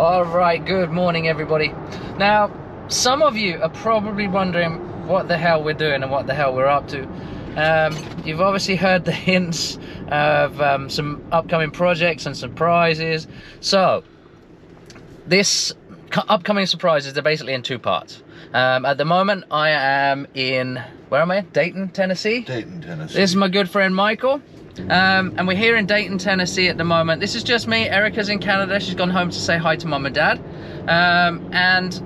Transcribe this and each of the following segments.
All right, good morning everybody. Now, some of you are probably wondering what the hell we're doing and what the hell we're up to. You've obviously heard the hints of some upcoming projects and surprises. So, this upcoming surprises, they're basically in two parts. At the moment, I am in, where am I? Dayton, Tennessee? Dayton, Tennessee. This is my good friend Michael. And we're here in Dayton, Tennessee at the moment. This is just me. Erica's in Canada. She's gone home to say hi to mum and dad. And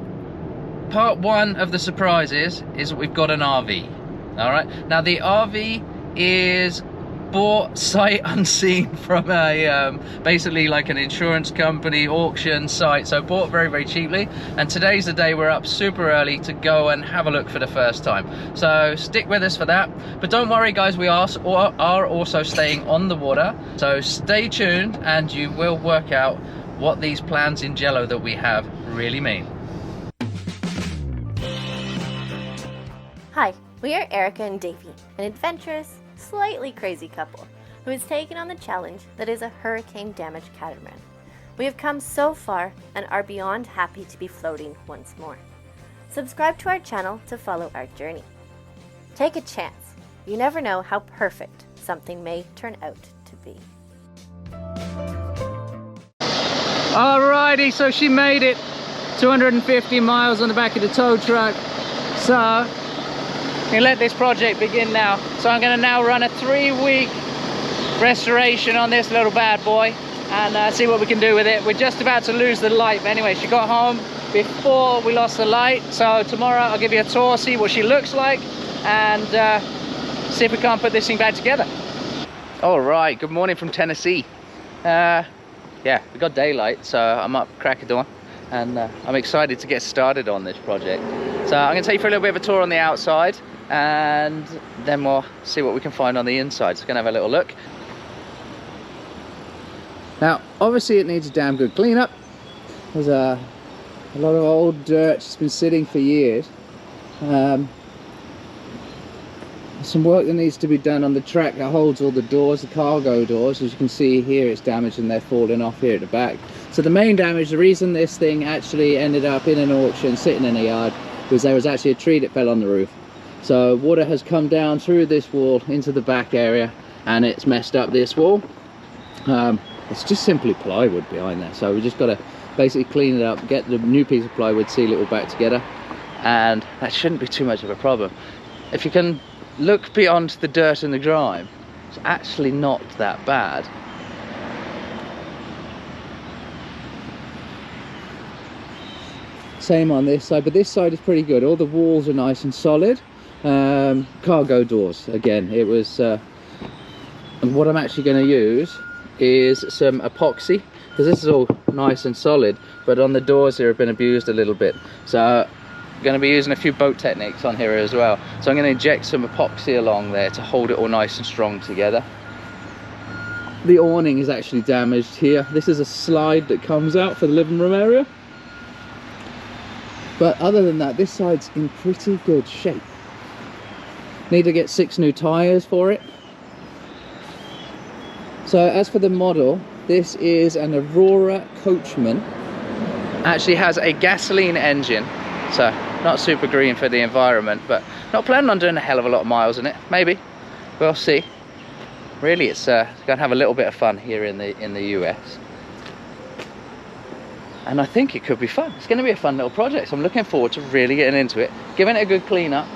part one of the surprises is that we've got an RV. All right. Now the RV is bought sight unseen from a basically like an insurance company auction site, so bought very, very cheaply. And today's the day we're up super early to go and have a look for the first time, so stick with us for that. But don't worry guys, we are also staying on the water, so stay tuned and you will work out what these plans in jello that we have really mean. Hi, we are Erica and Davy, an adventurous, slightly crazy couple who has taken on the challenge that is a hurricane-damaged catamaran. We have come so far and are beyond happy to be floating once more. Subscribe to our channel to follow our journey. Take a chance. You never know how perfect something may turn out to be. Alrighty, so she made it 250 miles on the back of the tow truck. So we let this project begin now. So I'm going to now run a 3-week restoration on this little bad boy and see what we can do with it. We're just about to lose the light, but anyway, she got home before we lost the light. So tomorrow I'll give you a tour, see what she looks like, and see if we can't put this thing back together. All right, good morning from Tennessee. Yeah, we got daylight, so I'm up crack of dawn, and I'm excited to get started on this project. So I'm going to take you for a little bit of a tour on the outside, and then we'll see what we can find on the inside. So we're going to have a little look. Now, obviously it needs a damn good cleanup. There's a lot of old dirt. It's been sitting for years. Some work that needs to be done on the track that holds all the doors, the cargo doors. As you can see here, it's damaged and they're falling off here at the back. So the main damage, the reason this thing actually ended up in an auction sitting in a yard, was there was actually a tree that fell on the roof. So water has come down through this wall into the back area and it's messed up this wall. It's just simply plywood behind there, so we just got to basically clean it up, get the new piece of plywood, seal it all back together, and that shouldn't be too much of a problem. If you can look beyond the dirt and the grime, it's actually not that bad. Same on this side, but this side is pretty good. All the walls are nice and solid. Cargo doors, again, it was and what I'm actually going to use is some epoxy, because this is all nice and solid, but on the doors here have been abused a little bit, so I'm going to be using a few boat techniques on here as well. So I'm going to inject some epoxy along there to hold it all nice and strong together. The awning is actually damaged here. This is a slide that comes out for the living room area, but other than that, this side's in pretty good shape. Need to get 6 new tires for it. So as for the model, this is an Aurora Coachman. Actually has a gasoline engine, so not super green for the environment, but not planning on doing a hell of a lot of miles in it. Maybe, we'll see. Really, it's going to have a little bit of fun here in the US, and I think it could be fun. It's going to be a fun little project, so I'm looking forward to really getting into it, giving it a good clean up.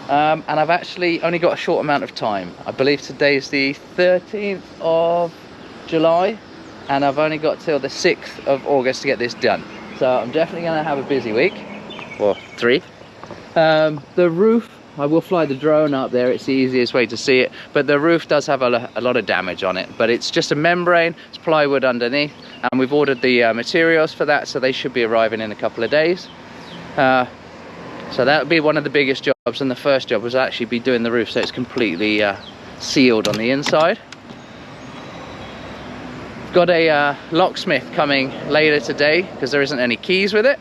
And I've actually only got a short amount of time. I believe today's the 13th of July, and I've only got till the 6th of August to get this done. So I'm definitely going to have a busy week, or 3. The roof, I will fly the drone up there, it's the easiest way to see it, but the roof does have a lot of damage on it, but it's just a membrane, it's plywood underneath, and we've ordered the materials for that, so they should be arriving in a couple of days. So that would be one of the biggest jobs, and the first job was actually be doing the roof so it's completely sealed on the inside. Got a locksmith coming later today because there isn't any keys with it,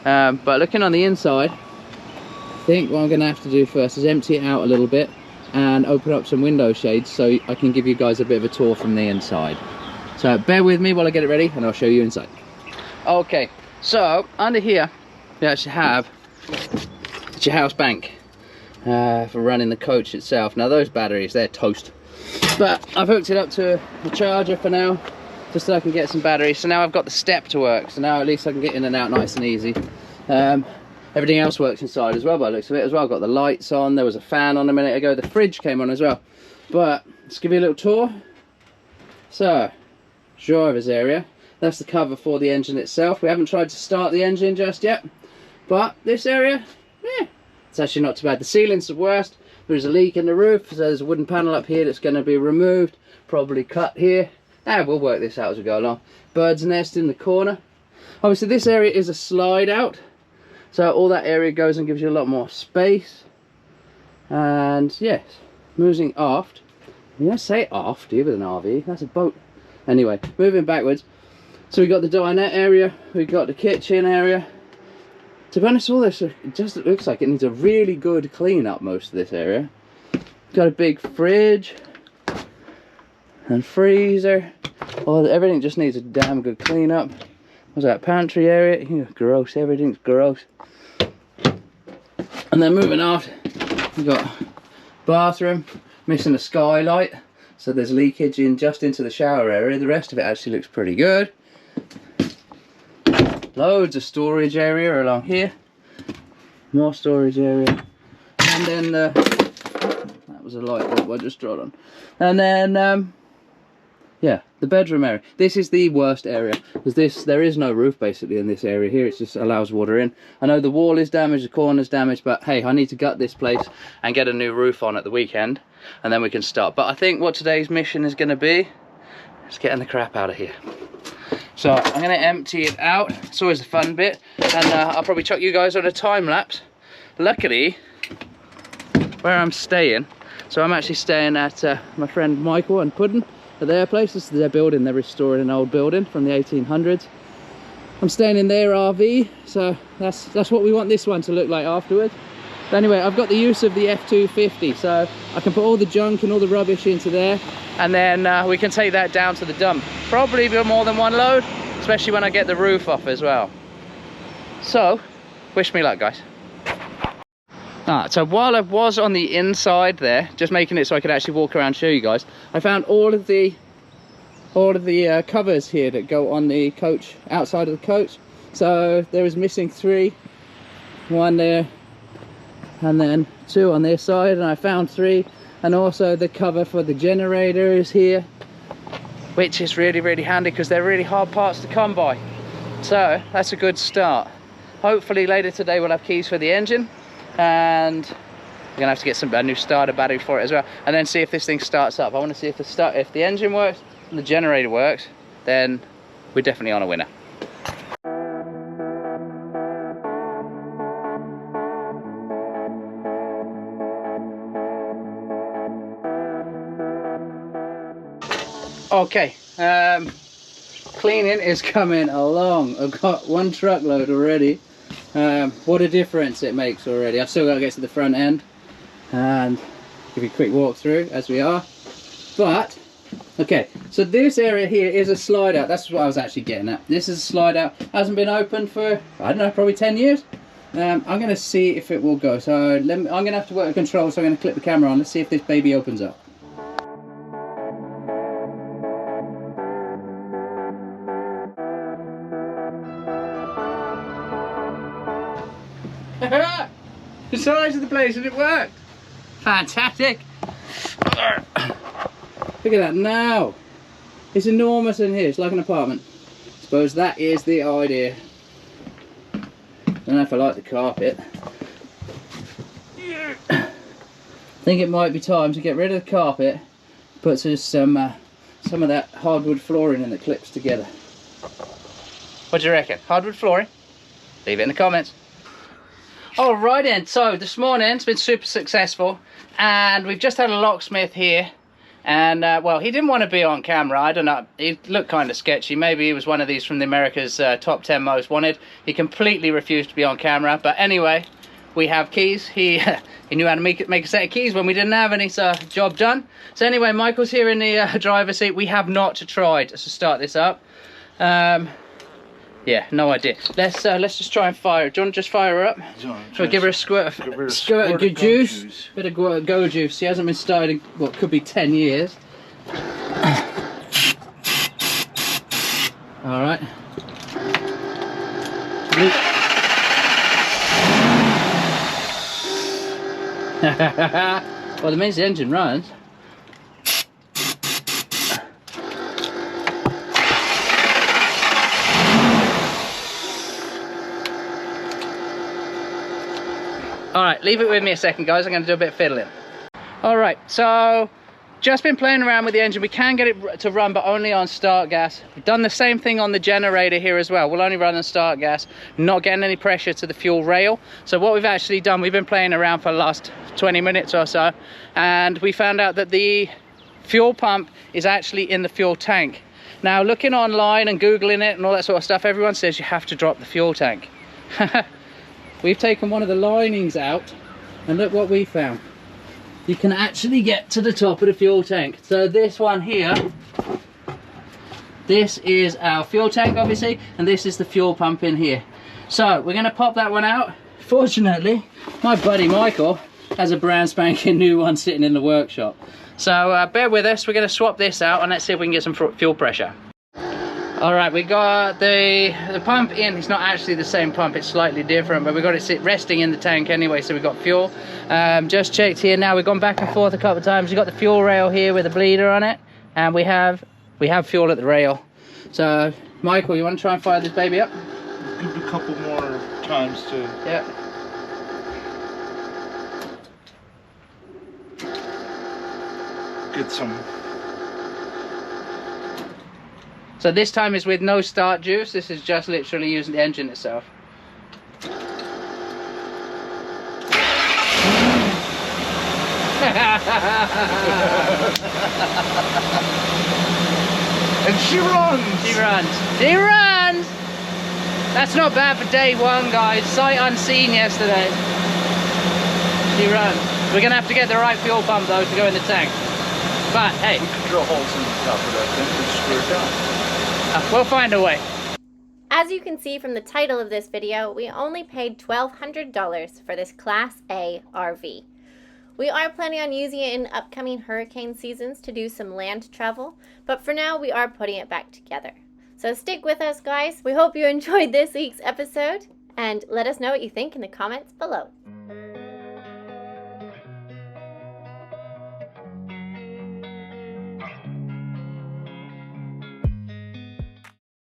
but looking on the inside, I think what I'm going to have to do first is empty it out a little bit and open up some window shades so I can give you guys a bit of a tour from the inside. So bear with me while I get it ready and I'll show you inside. Okay, So under here we actually have your house bank for running the coach itself. Now those batteries, they're toast, but I've hooked it up to a charger for now, just so I can get some batteries. So now I've got the step to work, so now at least I can get in and out nice and easy. Everything else works inside as well by the looks of it as well. I've got the lights on, there was a fan on a minute ago, the fridge came on as well. But let's give you a little tour. So, driver's area, that's the cover for the engine itself. We haven't tried to start the engine just yet, but this area, it's actually not too bad. The ceiling's the worst. There's a leak in the roof, so there's a wooden panel up here that's going to be removed, probably cut here. We'll work this out as we go along. Bird's nest in the corner. Obviously this area is a slide out, so all that area goes and gives you a lot more space. And yes, moving aft. You don't say aft, do you, with an RV? That's a boat. Anyway, moving backwards. So we've got the dinette area, we've got the kitchen area. To be honest, all this, it just looks like it needs a really good clean up, most of this area. Got a big fridge and freezer. Oh, everything just needs a damn good clean up. What's that, pantry area? Gross, everything's gross. And then moving aft, we've got bathroom, missing a skylight, so there's leakage in just into the shower area. The rest of it actually looks pretty good. Loads of storage area along here, more storage area, and then that was a light bulb I just dropped on. And then yeah, the bedroom area. This is the worst area because there is no roof basically in this area here. It just allows water in. I know the wall is damaged, the corner's damaged, but hey, I need to gut this place and get a new roof on at the weekend, and then we can start. But I think what today's mission is going to be is getting the crap out of here. So I'm going to empty it out. It's always a fun bit, and I'll probably chuck you guys on a time lapse. Luckily, where I'm staying, so I'm actually staying at my friend Michael and Puddin at their place. This is their building. They're restoring an old building from the 1800s. I'm staying in their RV, so that's what we want this one to look like afterwards. But anyway, I've got the use of the F250, so I can put all the junk and all the rubbish into there, and then we can take that down to the dump. Probably more than one load, especially when I get the roof off as well. So, wish me luck, guys. So while I was on the inside there, just making it so I could actually walk around and show you guys, I found all of the covers here that go on the coach, outside of the coach. So there was missing 3, 1 there, and then 2 on this side, and I found 3, and also the cover for the generator is here, which is really, really handy because they're really hard parts to come by. So that's a good start. Hopefully later today we'll have keys for the engine, and we're gonna have to get a new starter battery for it as well, and then see if this thing starts up. I want to see if the engine works and the generator works, then we're definitely on a winner. Okay, cleaning is coming along. I've got 1 truckload already. What a difference it makes already. I've still got to get to the front end and give you a quick walk through as we are. But okay, so this area here is a slide out. That's what I was actually getting at. This is a slide out. Hasn't been opened for, I don't know, probably 10 years. I'm going to see if it will go. So I'm going to have to work the controls, so I'm going to clip the camera on. Let's see if this baby opens up. The size of the place, and it worked. Fantastic. Look at that now. It's enormous in here. It's like an apartment. I suppose that is the idea. Don't know if I like the carpet. I think it might be time to get rid of the carpet, put just some of that hardwood flooring in that clips together. What do you reckon? Hardwood flooring? Leave it in the comments. Alright then, so this morning's been super successful, and we've just had a locksmith here, and well, he didn't want to be on camera. I don't know, he looked kind of sketchy. Maybe he was one of these from the America's top 10 most wanted. He completely refused to be on camera, but anyway, we have keys. He knew how to make a set of keys when we didn't have any, so job done. So anyway, Michael's here in the driver's seat. We have not tried to start this up. Yeah, no idea. Let's just try and fire it. Do you want to just fire her up? So give her a squirt of good juice. Bit of go juice. She hasn't been started in what could be 10 years. All right. Well, it means the engine runs. Alright, leave it with me a second, guys. I'm going to do a bit of fiddling. Alright, so just been playing around with the engine. We can get it to run, but only on start gas. We've done the same thing on the generator here as well. We'll only run on start gas, not getting any pressure to the fuel rail. So what we've actually done, we've been playing around for the last 20 minutes or so, and we found out that the fuel pump is actually in the fuel tank. Now, looking online and Googling it and all that sort of stuff, everyone says you have to drop the fuel tank. We've taken one of the linings out, and look what we found. You can actually get to the top of the fuel tank. So this one here, this is our fuel tank obviously, and this is the fuel pump in here. So we're going to pop that one out. Fortunately, my buddy Michael has a brand spanking new one sitting in the workshop. So bear with us, we're going to swap this out and let's see if we can get some fuel pressure. Alright, we got the pump in. It's not actually the same pump, it's slightly different, but we got it resting in the tank anyway, so we've got fuel. Just checked here now, we've gone back and forth a couple of times. We've got the fuel rail here with a bleeder on it, and we have fuel at the rail. So, Michael, you want to try and fire this baby up? Give it a couple more times to... Yeah. Get some... So this time is with no start juice. This is just literally using the engine itself. And she runs! She runs. She runs! That's not bad for day one, guys. Sight unseen yesterday. She runs. We're going to have to get the right fuel pump, though, to go in the tank. But, hey. We can drill holes in the top of that thing and screw it down. We'll find a way. As you can see from the title of this video, we only paid $1,200 for this Class A RV. We are planning on using it in upcoming hurricane seasons to do some land travel, but for now we are putting it back together. So stick with us, guys. We hope you enjoyed this week's episode, and let us know what you think in the comments below.